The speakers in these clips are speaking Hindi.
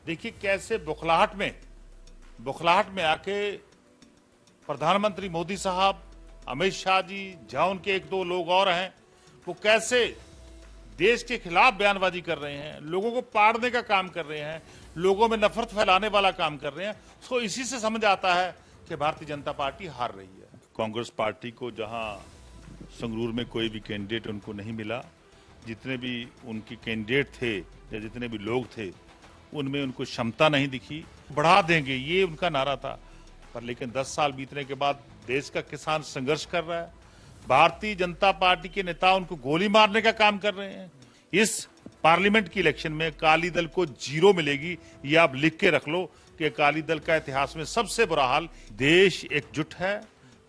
देखिए कैसे बुखलाहट में आके प्रधानमंत्री मोदी साहब, अमित शाह जी, जहां उनके एक दो लोग और हैं, वो कैसे देश के खिलाफ बयानबाजी कर रहे हैं, लोगों को पाड़ने का काम कर रहे हैं, लोगों में नफरत फैलाने वाला काम कर रहे हैं। सो इसी से समझ आता है कि भारतीय जनता पार्टी हार रही है। कांग्रेस पार्टी को जहां संगरूर में कोई भी कैंडिडेट उनको नहीं मिला, जितने भी उनके कैंडिडेट थे या जितने भी लोग थे उनमें उनको क्षमता नहीं दिखी। बढ़ा देंगे ये उनका नारा था, पर लेकिन 10 साल बीतने के बाद देश का किसान संघर्ष कर रहा है। भारतीय जनता पार्टी के नेता उनको गोली मारने का काम कर रहे हैं। इस पार्लियामेंट की इलेक्शन में अकाली दल को 0 मिलेगी, ये आप लिख के रख लो कि अकाली दल का इतिहास में सबसे बुरा हाल। देश एकजुट है,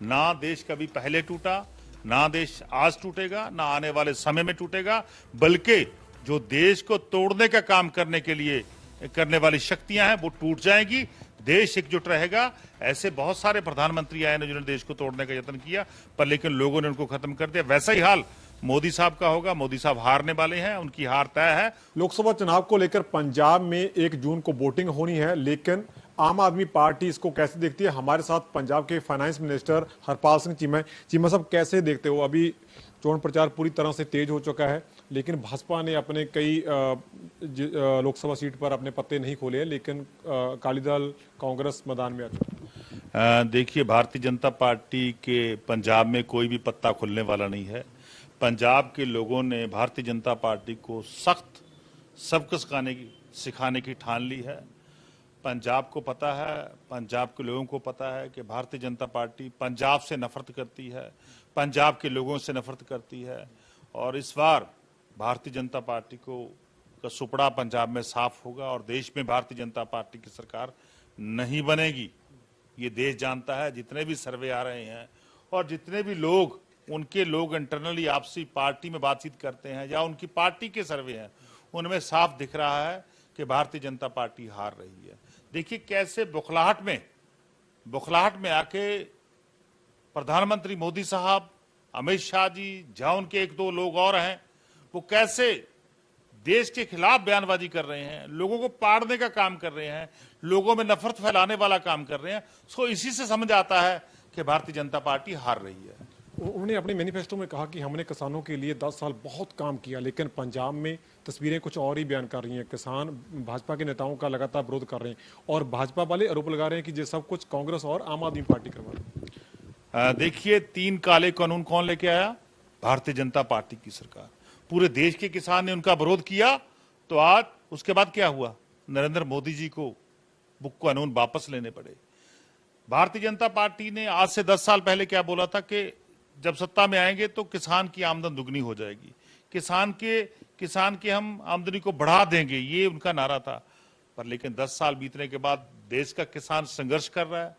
ना देश कभी पहले टूटा, ना देश आज टूटेगा, ना आने वाले समय में टूटेगा, बल्कि जो देश को तोड़ने का काम करने वाली शक्तियां हैं वो टूट जाएंगी। देश एकजुट रहेगा। ऐसे बहुत सारे प्रधानमंत्री आए जिन्होंने देश को तोड़ने का यत्न किया, पर लेकिन लोगों ने उनको खत्म कर दिया। वैसा ही हाल मोदी साहब का होगा। मोदी साहब हारने वाले हैं, उनकी हार तय है। लोकसभा चुनाव को लेकर पंजाब में 1 जून को वोटिंग होनी है, लेकिन आम आदमी पार्टी इसको कैसे देखती है? हमारे साथ पंजाब के फाइनेंस मिनिस्टर हरपाल सिंह चीमा साहब, कैसे देखते हो? अभी चोण प्रचार पूरी तरह से तेज हो चुका है, लेकिन भाजपा ने अपने कई लोकसभा सीट पर अपने पत्ते नहीं खोले हैं, लेकिन अकाली दल, कांग्रेस मैदान में आ चुकी है। देखिए, भारतीय जनता पार्टी के पंजाब में कोई भी पत्ता खुलने वाला नहीं है। पंजाब के लोगों ने भारतीय जनता पार्टी को सख्त सबक सिखाने की ठान ली है। पंजाब को पता है, पंजाब के लोगों को पता है कि भारतीय जनता पार्टी पंजाब से नफरत करती है, पंजाब के लोगों से नफरत करती है। और इस बार भारतीय जनता पार्टी का सुपड़ा पंजाब में साफ होगा और देश में भारतीय जनता पार्टी की सरकार नहीं बनेगी। ये देश जानता है। जितने भी सर्वे आ रहे हैं और जितने भी लोग इंटरनली आपसी पार्टी में बातचीत करते हैं या उनकी पार्टी के सर्वे हैं, उनमें साफ दिख रहा है कि भारतीय जनता पार्टी हार रही है। देखिए कैसे बुखलाहट में आके प्रधानमंत्री मोदी साहब, अमित शाह जी, जहां उनके एक दो लोग और हैं, वो कैसे देश के खिलाफ बयानबाजी कर रहे हैं, लोगों को पाड़ने का काम कर रहे हैं, लोगों में नफरत फैलाने वाला काम कर रहे हैं। सो इसी से समझ आता है कि भारतीय जनता पार्टी हार रही है। उन्होंने अपने मैनिफेस्टो में कहा कि हमने किसानों के लिए 10 साल बहुत काम किया, लेकिन पंजाब में तस्वीरें कुछ और ही बयान कर रही हैं। किसान भाजपा के नेताओं का लगातार विरोध कर रहे हैं और भाजपा वाले आरोप लगा रहे हैं कि ये सब कुछ कांग्रेस और आम आदमी पार्टी करवा रही है। देखिए, 3 काले कानून कौन लेके आया? भारतीय जनता पार्टी की सरकार। पूरे देश के किसान ने उनका विरोध किया, तो आज उसके बाद क्या हुआ? नरेंद्र मोदी जी को वो कानून वापस लेने पड़े। भारतीय जनता पार्टी ने आज से 10 साल पहले क्या बोला था कि जब सत्ता में आएंगे तो किसान की आमदन दुगनी हो जाएगी, किसान की हम आमदनी को बढ़ा देंगे, ये उनका नारा था। पर लेकिन 10 साल बीतने के बाद देश का किसान संघर्ष कर रहा है।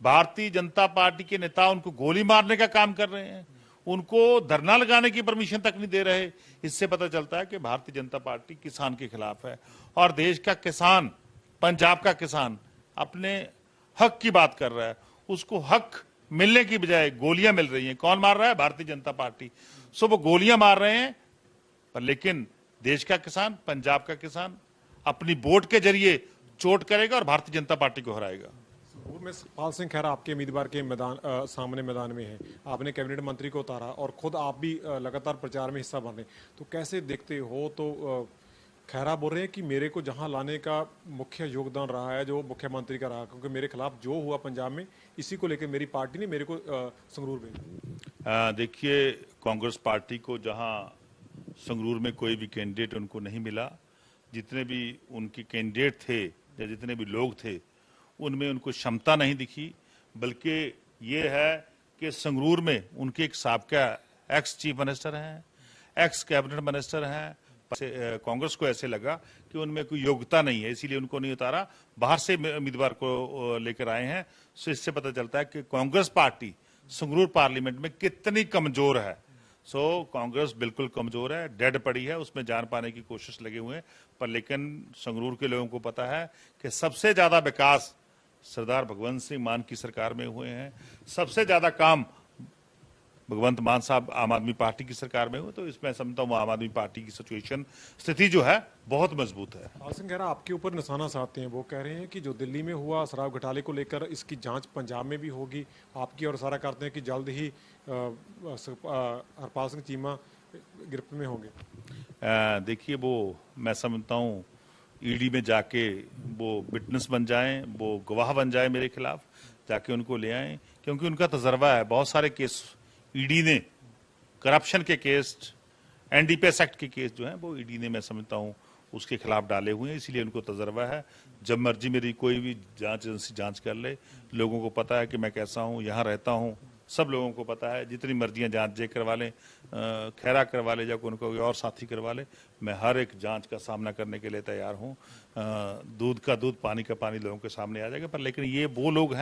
भारतीय जनता पार्टी के नेता उनको गोली मारने का काम कर रहे हैं, उनको धरना लगाने की परमिशन तक नहीं दे रहे। इससे पता चलता है कि भारतीय जनता पार्टी किसान के खिलाफ है और देश का किसान, पंजाब का किसान अपने हक की बात कर रहा है। उसको हक मिलने की बजाय गोलियां मिल रही हैं। कौन मार रहा है? भारतीय जनता पार्टी। सो वो गोलियां मार रहे हैं, पर लेकिन देश का किसान, पंजाब का किसान अपनी वोट के जरिए चोट करेगा और भारतीय जनता पार्टी को हराएगा। में पाल सिंह खैरा आपके उम्मीदवार के सामने मैदान में है, आपने कैबिनेट मंत्री को उतारा और खुद आप भी लगातार प्रचार में हिस्सा बन रहे, तो कैसे देखते हो? तो खैरा बोल रहे हैं कि मेरे को जहां लाने का मुख्य योगदान रहा है जो मुख्यमंत्री का रहा, क्योंकि मेरे खिलाफ जो हुआ पंजाब में, इसी को लेकर मेरी पार्टी ने मेरे को संगरूर भेजा। देखिए, कांग्रेस पार्टी को जहां संगरूर में कोई भी कैंडिडेट उनको नहीं मिला, जितने भी उनके कैंडिडेट थे या जितने भी लोग थे उनमें उनको क्षमता नहीं दिखी, बल्कि ये है कि संगरूर में उनके एक साबका एक्स चीफ मिनिस्टर हैं, एक्स कैबिनेट मिनिस्टर हैं। कांग्रेस को ऐसे लगा कि उनमें कोई योग्यता नहीं है, इसीलिए उनको नहीं उतारा, बाहर से उम्मीदवार को लेकर आए हैं। सो इससे पता चलता है कि कांग्रेस पार्टी संगरूर पार्लियामेंट में कितनी कमजोर है। सो कांग्रेस बिल्कुल कमजोर है, डेड पड़ी है, उसमें जान पाने की कोशिश लगे हुए हैं। पर लेकिन संगरूर के लोगों को पता है कि सबसे ज्यादा विकास सरदार भगवंत सिंह मान की सरकार में हुए हैं, सबसे ज्यादा काम भगवंत मान साहब आम आदमी पार्टी की सरकार में हुए, तो इसमें समझता हूँ आम आदमी पार्टी की सिचुएशन स्थिति जो है बहुत मजबूत है। हरपाल सिंह कह रहा आपके ऊपर निशाना साधते हैं। वो कह रहे हैं कि जो दिल्ली में हुआ शराब घोटाले को लेकर इसकी जांच पंजाब में भी होगी। आपकी ओर इशारा करते हैं कि जल्द ही हरपाल सिंह चीमा गिरफ्त में होंगे। देखिए, वो मैं समझता हूँ ईडी में जाके वो विटनेस बन जाएं, वो गवाह बन जाए मेरे खिलाफ, जाके उनको ले आएं, क्योंकि उनका तजर्बा है। बहुत सारे केस ईडी ने, करप्शन के केस, एनडीपीएस एक्ट के केस जो हैं वो ईडी ने मैं समझता हूँ उसके खिलाफ डाले हुए हैं, इसीलिए उनको तजर्बा है। जब मर्जी मेरी कोई भी जांच एजेंसी जांच कर ले, लोगों को पता है कि मैं कैसा हूँ, यहाँ रहता हूँ, सब लोगों को पता है। जितनी मर्जियां जांच जे करवा लें, खैरा करवा ले, या उनको कोई और साथी करवा ले, मैं हर एक जांच का सामना करने के लिए तैयार हूँ। दूध का दूध, पानी का पानी लोगों के सामने आ जाएगा। पर लेकिन ये वो लोग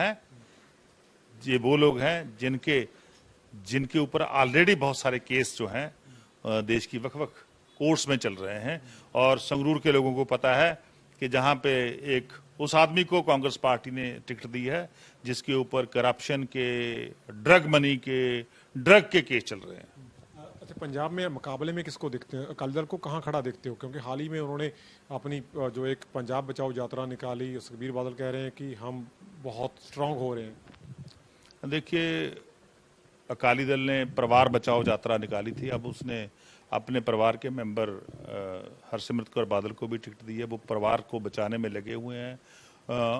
हैं जिनके ऊपर ऑलरेडी बहुत सारे केस जो हैं देश की वक्-वक् कोर्ट्स में चल रहे हैं, और संगरूर के लोगों को पता है कि जहां पे एक उस आदमी को कांग्रेस पार्टी ने टिकट दी है जिसके ऊपर करप्शन के, ड्रग मनी के, ड्रग के केस चल रहे हैं। अच्छा, पंजाब में मुकाबले में किसको देखते हैं? अकाली दल को कहाँ खड़ा देखते हो? क्योंकि हाल ही में उन्होंने अपनी जो एक पंजाब बचाओ यात्रा निकाली, सुखबीर बादल कह रहे हैं कि हम बहुत स्ट्रांग हो रहे हैं। देखिए, अकाली दल ने परिवार बचाओ यात्रा निकाली थी। अब उसने अपने परिवार के मेंबर हरसिमरत कौर बादल को भी टिकट दी है। वो परिवार को बचाने में लगे हुए हैं,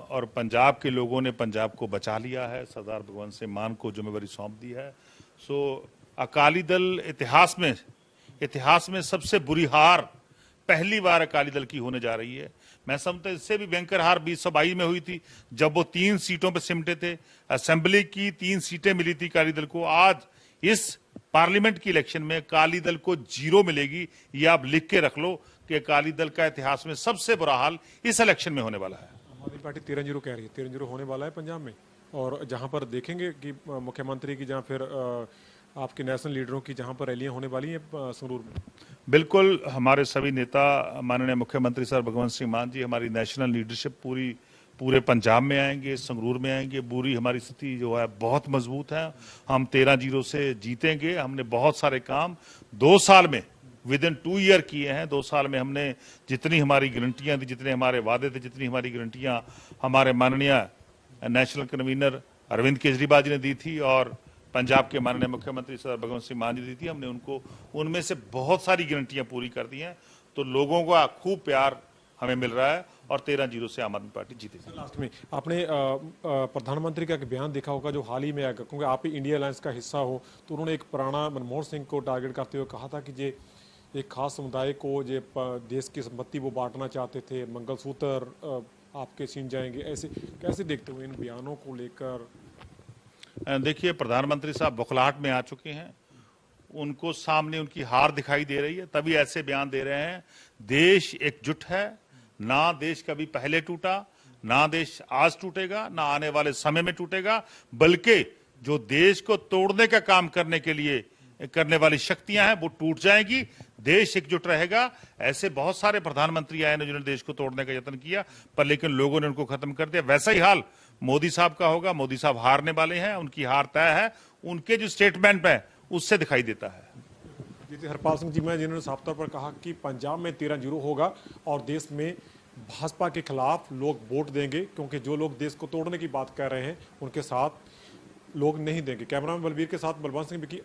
और पंजाब के लोगों ने पंजाब को बचा लिया है। सरदार भगवंत सिंह मान को जिम्मेवारी सौंप दी है। सो अकाली दल इतिहास में सबसे बुरी हार पहली बार अकाली दल की होने जा रही है। मैं समझता इससे भी भयंकर हार 2022 में हुई थी, जब वो 3 सीटों पर सिमटे थे। असेंबली की 3 सीटें मिली थी अकाली दल को। आज इस पार्लियामेंट की इलेक्शन में अकाली दल को 0 मिलेगी। ये आप लिख के रख लो कि अकाली दल का इतिहास में सबसे बुरा हाल इस इलेक्शन में होने वाला है। आम आदमी पार्टी 13-0 कह रही है, 13-0 होने वाला है पंजाब में। और जहां पर देखेंगे कि मुख्यमंत्री की, जहां फिर आपके नेशनल लीडरों की जहां पर रैलियां होने वाली हैं संगरूर में। बिल्कुल, हमारे सभी नेता, माननीय मुख्यमंत्री सर भगवंत सिंह मान जी, हमारी नेशनल लीडरशिप पूरे पंजाब में आएंगे, संगरूर में आएंगे। पूरी हमारी स्थिति जो है बहुत मजबूत है। हम 13-0 से जीतेंगे। हमने बहुत सारे काम 2 साल में, विद इन 2 ईयर किए हैं। 2 साल में हमने जितनी हमारी गारंटियां थी, जितने हमारे वादे थे, जितनी हमारी गारंटियां हमारे माननीय नेशनल कन्वीनर अरविंद केजरीवाल जी ने दी थी, और पंजाब के माननीय मुख्यमंत्री सर भगवंत सिंह मान जी दी थी, हमने उनको उनमें से बहुत सारी गारंटियां पूरी कर दी हैं। तो लोगों का खूब प्यार हमें मिल रहा है, और 13-0 से आम आदमी पार्टी जीतेगी। लास्ट में आपने प्रधानमंत्री का एक बयान देखा होगा जो हाल ही में आया, क्योंकि आप ही इंडिया अलायंस का हिस्सा हो, तो उन्होंने एक पुराना मनमोहन सिंह को टारगेट करते हुए कहा था कि जे एक खास समुदाय को, जे देश की संपत्ति वो बांटना चाहते थे, मंगलसूत्र आपके छीन जाएंगे। ऐसे कैसे देखते हो इन बयानों को लेकर? देखिए, प्रधानमंत्री साहब बौखलाहट में आ चुके हैं। उनको सामने उनकी हार दिखाई दे रही है, तभी ऐसे बयान दे रहे हैं। देश एकजुट है। ना देश कभी पहले टूटा, ना देश आज टूटेगा, ना आने वाले समय में टूटेगा, बल्कि जो देश को तोड़ने का काम करने वाली शक्तियां हैं वो टूट जाएंगी। देश एकजुट रहेगा। ऐसे बहुत सारे प्रधानमंत्री आए जिन्होंने देश को तोड़ने का यत्न किया, पर लेकिन लोगों ने उनको खत्म कर दिया। वैसा ही हाल मोदी साहब का होगा। मोदी साहब हारने वाले हैं, उनकी हार तय है। उनके जो स्टेटमेंट है उससे दिखाई देता है। हरपाल सिंह चीमा जिन्होंने साफ तौर पर कहा कि पंजाब में 13-0 होगा और देश में भाजपा के खिलाफ लोग वोट देंगे, क्योंकि जो लोग देश को तोड़ने की बात कर रहे हैं उनके साथ लोग नहीं देंगे। कैमरामैन बलबीर के साथ बलवंत सिंह बिकी।